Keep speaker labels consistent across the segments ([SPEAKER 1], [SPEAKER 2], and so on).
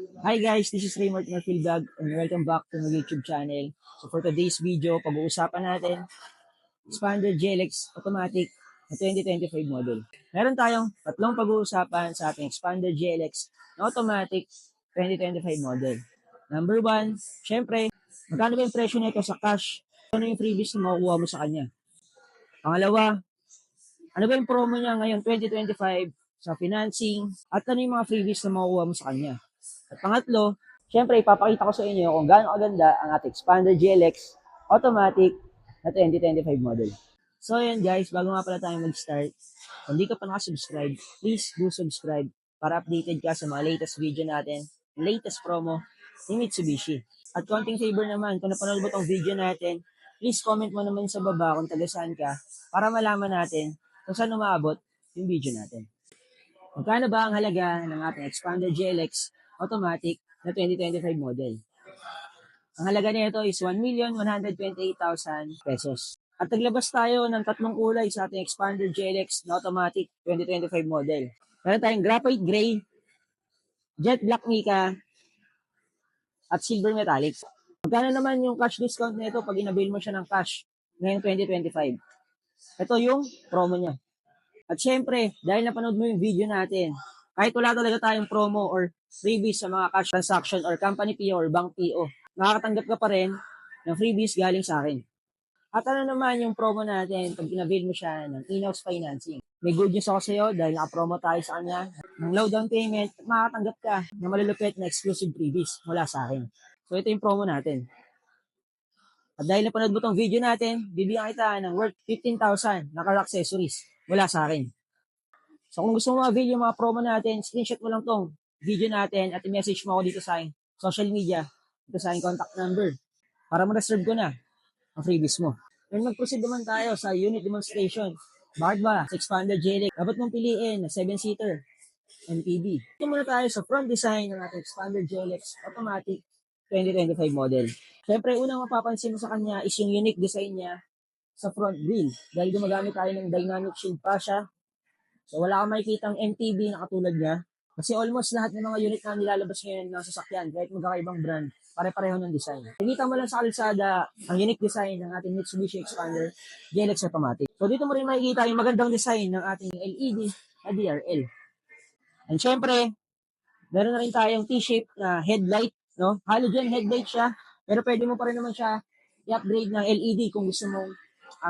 [SPEAKER 1] Hi guys, this is Raymond Marfil Vlog and welcome back to my YouTube channel. So for today's video, pag-uusapan natin Expander GLX Automatic na 2025 model. Meron tayong tatlong pag-uusapan sa ating Expander GLX na Automatic 2025 model. Number one, syempre, magkano ba yung presyo nito sa cash? Ano yung freebies na makukuha mo sa kanya? Pangalawa, ano ba yung promo niya ngayon 2025 sa financing? At ano yung mga freebies na makukuha mo sa kanya? At pangatlo, syempre ipapakita ko sa inyo kung gaano kaganda ang ating Expander GLX Automatic na 2025 model. So yun guys, bago nga pala tayo mag-start, kung hindi ka pa nakasubscribe, please do subscribe para updated ka sa mga latest video natin, latest promo ni Mitsubishi. At konting favor naman, kung napanood mo tong video natin, please comment mo naman sa baba kung taga saan ka para malaman natin kung saan umaabot yung video natin. Magkano ba ang halaga ng ating Expander GLX Automatic na 2025 model? Ang halaga nito is 1,128,000 pesos. At naglabas tayo ng tatlong kulay sa ating Expander GLX na Automatic 2025 model. Meron tayong Graphite Gray, Jet Black Mica, at Silver Metallic. Magkano naman yung cash discount nito pag inabil mo siya ng cash ngayong 2025? Ito yung promo niya. At syempre, dahil napanood mo yung video natin, kahit wala talaga tayong promo or freebies sa mga cash transaction or company PO or bank PO, makakatanggap ka pa rin ng freebies galing sa akin. At ano naman yung promo natin pag inabil mo siya ng in-house financing? May good news ako sa iyo dahil naka-promo tayo sa kanya ng low down payment at makakatanggap ka ng malulupit na exclusive freebies mula sa akin. So ito yung promo natin. At dahil napanood mo tong video natin, bibigyan kita ng worth 15,000 na car accessories mula sa akin. So kung gusto mo ma-avail yung mga promo natin, screenshot mo lang tong video natin at i-message mo ako dito sa aking social media, dito sa aking contact number para ma-reserve ko na ang freebies mo. And mag-proceed naman tayo sa unit demonstration. Bakit ba? Sa Expander JLX, dapat mong piliin na 7-seater MPV. Ito muna tayo sa front design ng ating Expander JLX Automatic 2025 model. Siyempre, unang mapapansin mo sa kanya is yung unique design niya sa front grille. Dahil gumagamit tayo ng dynamic shield fascia. So wala kang makikita ang MTB na katulad niya. Kasi almost lahat ng mga unit na nilalabas ngayon ng sasakyan, kahit magkakaibang brand, pare-pareho ng design. Nakita mo lang sa kalsada ang unique design ng ating Mitsubishi Expander GLX Automatic. So dito mo rin makikita yung magandang design ng ating LED na DRL. And syempre, meron na rin tayong T-shape na headlight, no? Halogen headlight siya, pero pwede mo pa rin naman siya i-upgrade ng LED kung gusto mong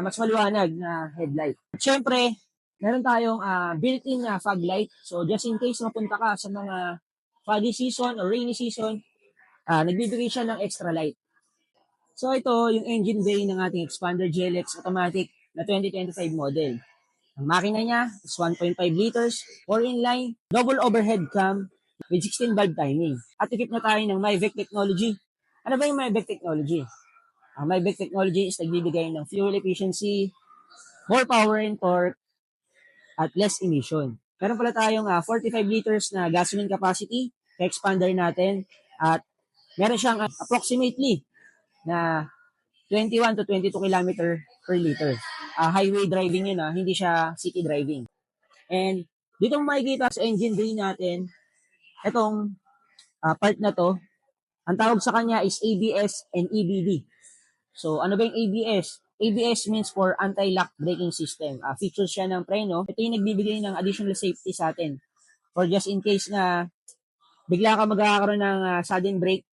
[SPEAKER 1] mas maliwanag na headlight. At syempre, meron tayong built-in na fog light. So just in case mapunta ka sa mga foggy season or rainy season, nagbibigay siya ng extra light. So ito yung engine bay ng ating Expander GLX Automatic na 2025 model. Ang makina niya is 1.5 liters, 4 inline, double overhead cam with 16 valve timing. At equip na tayo ng MyVec technology. Ano ba yung MyVec technology? Ang MyVec technology is nagbibigay ng fuel efficiency, more power and torque, at less emission. Meron pala tayong 45 liters na gasoline capacity sa expander natin at meron siyang approximately na 21 to 22 kilometer per liter. Highway driving yun, hindi siya city driving. And dito mo makikita sa engine bay natin, itong part na to, ang tawag sa kanya is ABS and EBD. So ano ba yung ABS? ABS means for anti-lock braking system. Features siya ng preno. Ito yung nagbibigay ng additional safety sa atin. For just in case na bigla ka magkakaroon ng sudden brake.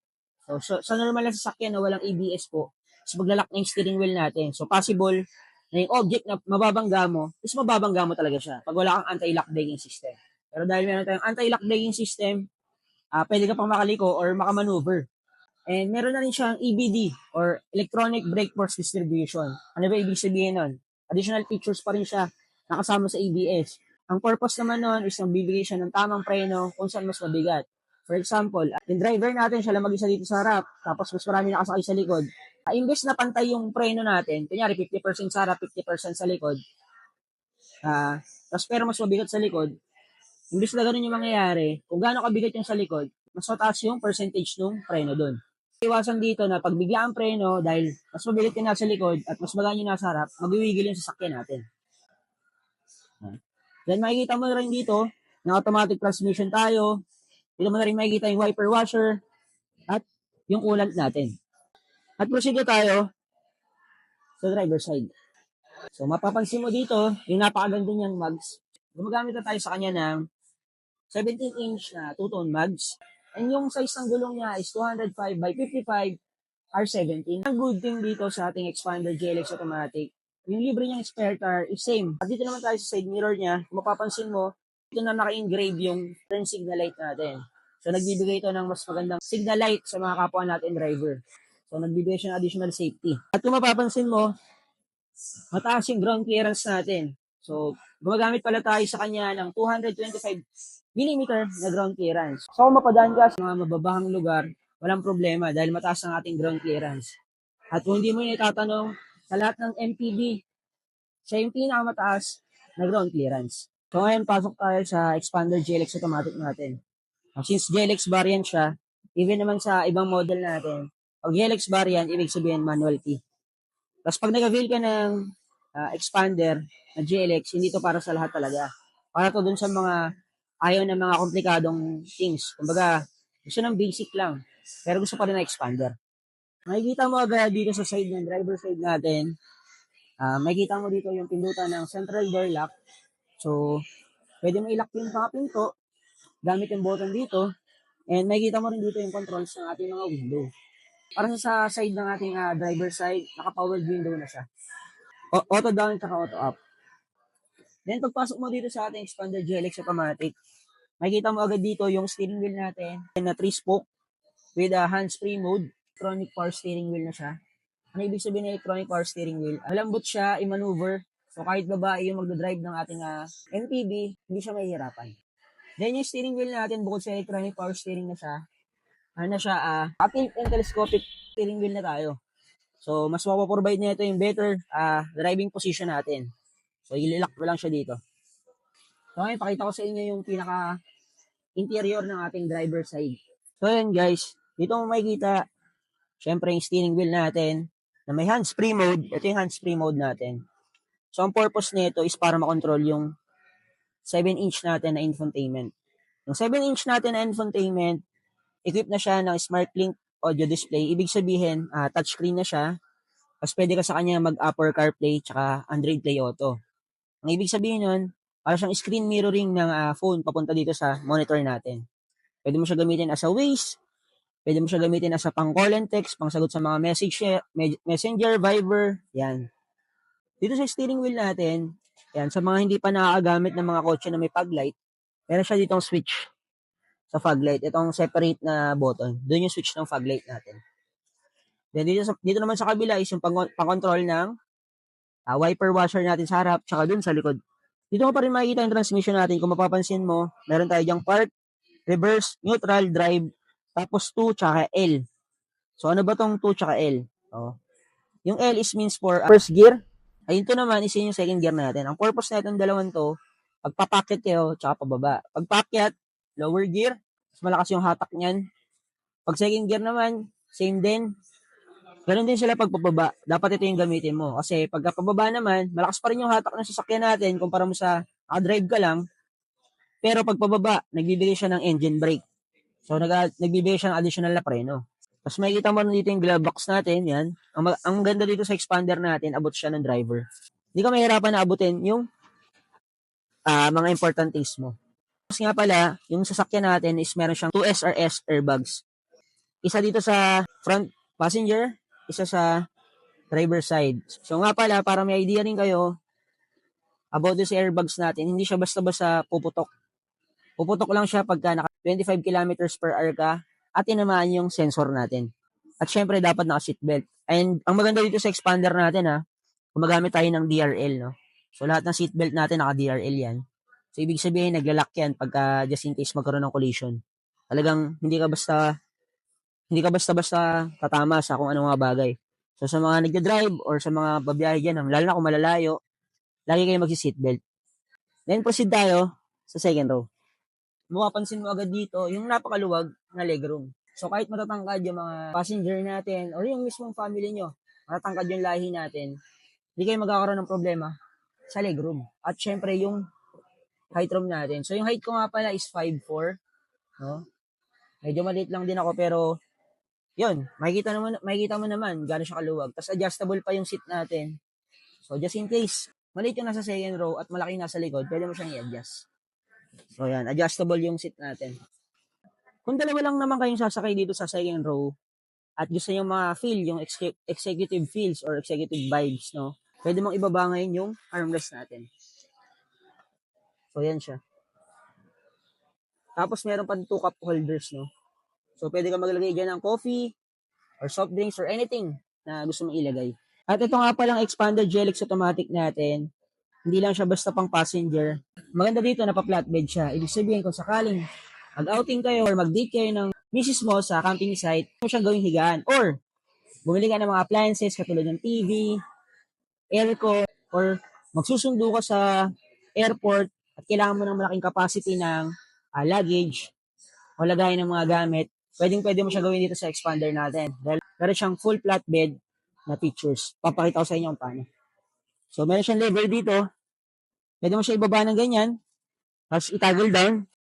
[SPEAKER 1] So sa normal na sasakyan na walang ABS po, is maglalak na yung steering wheel natin. So possible na yung object na mababangga mo, is mababangga mo talaga siya pag wala kang anti-lock braking system. Pero dahil meron tayong anti-lock braking system, pwede ka pang makaliko or makamaneuver. And meron na rin siyang EBD or Electronic Brake Force Distribution. Ano ba ibig sabihin nun? Additional features pa rin siya nakasama sa ABS. Ang purpose naman nun is nagbibigay siya ng tamang preno kung saan mas mabigat. For example, yung driver natin siya lang mag-isa dito sa harap, tapos mas marami nakasakay sa likod. Imbes na pantay yung preno natin, kunyari 50% sa harap, 50% sa likod, tapos pero mas mabigat sa likod, imbes na ganun yung mangyayari, kung gaano kabigat yung sa likod, mas mataas yung percentage ng preno doon. Iwasan dito na pag bigla ang preno dahil mas mabigat yung nasa likod at mas magaan yung nasa harap, magwiwigil yung sasakyan natin. Then makikita mo rin dito na automatic transmission tayo, Dito mo na rin makikita yung wiper washer at yung coolant natin. At proceed na tayo sa driver side. So mapapansin mo dito, yung napakaganda niyang mugs. Gumagamit na tayo sa kanya ng 17-inch na two-tone mugs. And yung size ng gulong niya is 205 by 55 R17. Ang good thing dito sa ating Expander GLX Automatic, yung libre niyang spare tire is same. At dito naman tayo sa side mirror niya, kung mapapansin mo, dito na naka-engrave yung turn signal light natin. So nagbibigay ito ng mas magandang signal light sa mga kapwa natin driver. So nagbibigay siya ng additional safety. At kung mapapansin mo, mataas yung ground clearance natin. So gumagamit pala tayo sa kanya ng 225 mm na ground clearance. So kung mapadaan ka sa mga mababahang lugar, walang problema dahil mataas ang ating ground clearance. At kung hindi mo yun itatanong, sa lahat ng MPV, siya yung pinakamataas na ground clearance. So ngayon, pasok tayo sa Expander GLX Automatic natin. Since GLX variant siya, even naman sa ibang model natin, pag GLX variant, ibig sabihin manual key. Tapos pag nag-avail ka ng Expander na GLX, hindi to para sa lahat talaga. Para to dun sa mga ayaw ng mga komplikadong things. Kumbaga, gusto ng basic lang. Pero gusto pa rin na Expander. Makikita mo agad dito sa side ng driver side natin, makikita mo dito yung pindutan ng central door lock. So, pwede mo i-lock yung mga pinto gamit yung button dito. And makikita mo rin dito yung controls ng ating mga window. Para sa side ng ating driver side, naka-powered window na siya. Auto down at auto up. Then pagpasok mo dito sa ating Expander GLX Automatic, makikita mo agad dito yung steering wheel natin na 3-spoke with a hands-free mode. Electronic power steering wheel na siya. Ano ibig sabihin ng electronic power steering wheel? Malambot siya i-maneuver. So kahit babae yung magdadrive ng ating MPV, hindi siya mahihirapan. Then yung steering wheel natin, bukod sa electronic power steering na siya, tilt and telescopic steering wheel na tayo. So mas mapaprovide na ito yung better driving position natin. So ililock ko lang siya dito. So ngayon, pakita ko sa inyo yung pinaka interior ng ating driver side. So yun guys, dito mo makikita, syempre yung steering wheel natin, na may hands-free mode. Ito yung hands-free mode natin. So ang purpose nito is para makontrol yung 7-inch natin na infotainment. Yung 7-inch natin na infotainment, equipped na siya ng SmartLink audio display. Ibig sabihin, touchscreen na siya. Tapos pwede ka sa kanya mag-Apple CarPlay tsaka Android Play Auto. Ang ibig sabihin nun, para siyang screen mirroring ng phone papunta dito sa monitor natin. Pwede mo siya gamitin as a Waze, pwede mo siya gamitin as a pang call and text, pang sagot sa mga messenger, Viber, yan. Dito sa steering wheel natin, yan, sa mga hindi pa nakakagamit ng mga kotse na may fog light, meron siya ditong switch sa fog light. Itong separate na button. Doon yung switch ng fog light natin. Then dito naman sa kabila is yung pang-control ng wiper washer natin sa harap, tsaka dun sa likod. Dito mo pa rin makikita yung transmission natin. Kung mapapansin mo, meron tayo dyang park, reverse, neutral, drive, tapos 2, tsaka L. So, ano ba tong 2 tsaka L? Oh. Yung L is means for first gear. Ayun to naman is yung second gear natin. Ang purpose na itong dalawang to, pagpapakyat kayo, tsaka pababa. Pagpakyat, lower gear, mas malakas yung hatak niyan. Pag second gear naman, same din. Ganun din sila pagpababa. Dapat ito yung gamitin mo. Kasi pagka pababa naman, malakas pa rin yung hatak ng sasakyan natin kumpara mo sa drive ka lang. Pero pag pababa, nagbibigay siya ng engine brake. So, nagbibigay siya ng additional na preno. Tapos makikita mo dito yung glove box natin. Yan. Ang ganda dito sa expander natin, abot siya ng driver. Hindi ka mahirapan na abutin yung mga important things mo. Tapos nga pala, yung sasakyan natin is meron siyang 2 SRS airbags. Isa dito sa front passenger, isa sa driver side. So nga pala, para may idea rin kayo about this airbags natin, hindi siya basta-basta puputok. Puputok lang siya pagka naka 25 kilometers per hour ka at tinamaan yung sensor natin. At syempre, dapat naka-seatbelt. And ang maganda dito sa expander natin, gumagamit tayo ng DRL, no? So lahat ng seatbelt natin naka-DRL yan. So ibig sabihin, naglalak yan pagka just in case magkaroon ng collision. Talagang hindi ka basta-basta tatama sa kung anong mga bagay. So sa mga nagda-drive or sa mga babiyahe dyan, lalo na kung malalayo, lagi kayo magsi-seatbelt. Then proceed tayo sa second row. Mapapansin mo agad dito yung napakaluwag na legroom. So kahit matatangkad yung mga passenger natin or yung mismong family nyo, matatangkad yung lahi natin, hindi kayo magkakaroon ng problema sa legroom. At syempre yung height room natin. So yung height ko nga pala is 5'4", no? Medyo maliit lang din ako pero yun, makikita mo naman gaano siya kaluwag. Tapos adjustable pa yung seat natin. So just in case, maliit yung nasa second row at malaki yung nasa likod, pwede mo siyang i-adjust. So yan, adjustable yung seat natin. Kung dalawa lang naman kayong sasakay dito sa second row at gusto niyo ma-feel yung executive feels or executive vibes, no? Pwede mong ibaba ngayon yung armrest natin. So yan siya. Tapos meron pa 2 cup holders, no? So pwede ka maglagay dyan ng coffee or soft drinks or anything na gusto mong ilagay. At ito nga palang expander GLX automatic natin. Hindi lang siya basta pang passenger. Maganda dito na pa-flatbed siya. Ibig sabihin kung sakaling mag-outing kayo or mag-date kayo ng misis mo sa camping site, mo siyang gawing higaan. Or bumili ka ng mga appliances katulad ng TV, aircon, or magsusundo ka sa airport at kailangan mo ng malaking capacity ng luggage o lagayan ng mga gamit, pwede mo siya gawin dito sa expander natin. Dahil meron siyang full flatbed na features. Papakita ko sa inyo kung paano. So, meron siyang lever dito. Pwede mo siya ibaba ng ganyan. Tapos i-toggle down.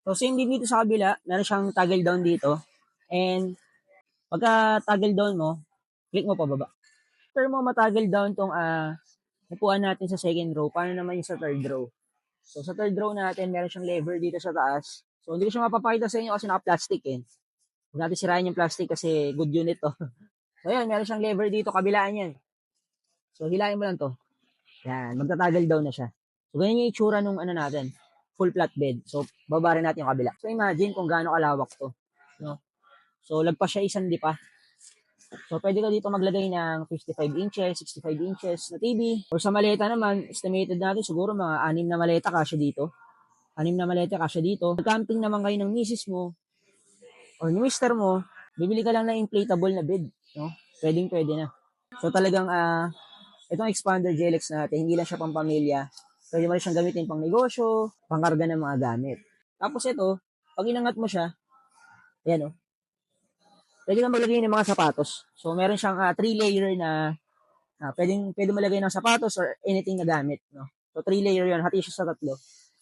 [SPEAKER 1] So, same din dito sa kabila. Meron siyang toggle down dito. And, pagka toggle down mo, click mo pababa. After mo matoggle down tong upuan natin sa second row, paano naman yung sa third row? So, sa third row natin, meron siyang lever dito sa taas. So, hindi ko siya mapapakita sa inyo kasi naka-plastic eh. Huwag natin sirain yung plastic kasi good unit to. So, yun, meron siyang lever dito, kabilaan yan. So, hilahin mo lang to. Yan, magtatagal down na siya. So, ganyan yung itsura nung natin, full flat bed. So, baba rin natin yung kabila. So, imagine kung gaano kalawak to. No? So, lagpas siya isang dipa. So, pwede ka dito maglagay ng 55 inches, 65 inches na TV. Or sa maleta naman, estimated natin siguro mga 6 na maleta kasya dito. 6 na maleta kasya dito. Camping naman kayo ng misis mo or ni mister mo, bibili ka lang ng inflatable na bed. No? Pwede na. So, talagang itong expander GLX natin, hindi lang siya pang pamilya. Pwede mo rin siyang gamitin pang negosyo, pangkarga ng mga gamit. Tapos ito, pag inangat mo siya, ayan o, pwede kang maglagay ng mga sapatos. So, meron siyang 3-layer na pwede malagay ng sapatos or anything na gamit. No? So, 3-layer yun, hati siya sa 3.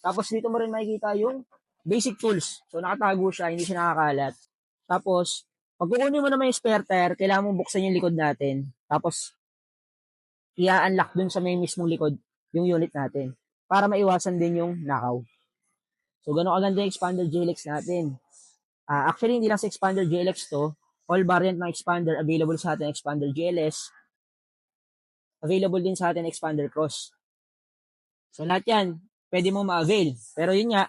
[SPEAKER 1] Tapos, dito mo rin makikita yung basic tools. So, nakatago siya, hindi siya nakakalat. Tapos, pag kukunin mo naman yung spare tire, kailangan mong buksan yung likod natin. Tapos, i-unlock dun sa may mismong likod yung unit natin para maiwasan din yung nakaw. So, gano'ng kaganda yung expander GLX natin. Actually, hindi lang sa expander GLX to. All variant ng expander available sa atin expander GLS. Available din sa atin expander Cross. So, lahat yan, pwede mo ma-avail. Pero yun nga,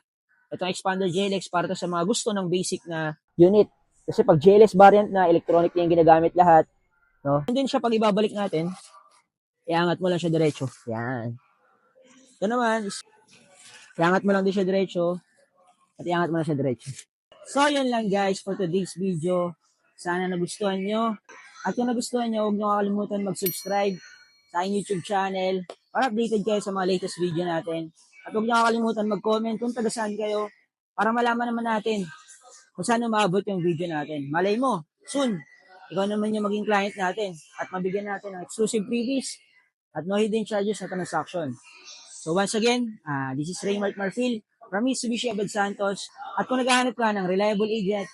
[SPEAKER 1] itong expander GLX para to sa mga gusto ng basic na unit. Kasi pag GLS variant na, electronic na yung ginagamit lahat. No? And din siya pag ibabalik natin, iangat mo lang siya diretso. Yan. Ito naman, iangat mo lang din siya diretso at iangat mo lang siya diretso. So, yun lang guys for today's video. Sana nagustuhan nyo. At kung nagustuhan nyo, huwag nyo kakalimutan mag-subscribe sa aking YouTube channel para updated kayo sa mga latest video natin. At huwag nyo kakalimutan mag-comment kung taga saan kayo para malaman naman natin kung saan umabot yung video natin. Malay mo, soon, ikaw naman yung maging client natin at mabigyan natin ng exclusive freebies at no hidden charges na transaction. So once again, this is Raymart Marfil from Mitsubishi Abad Santos. At kung naghahanap ka ng reliable agent,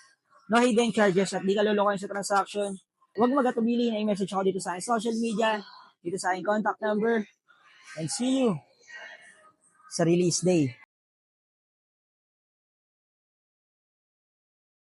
[SPEAKER 1] no hidden charges at di ka lulukoyin sa transaction, huwag magatubili na i-message ako dito sa aking social media, dito sa aking contact number, and see you sa release day.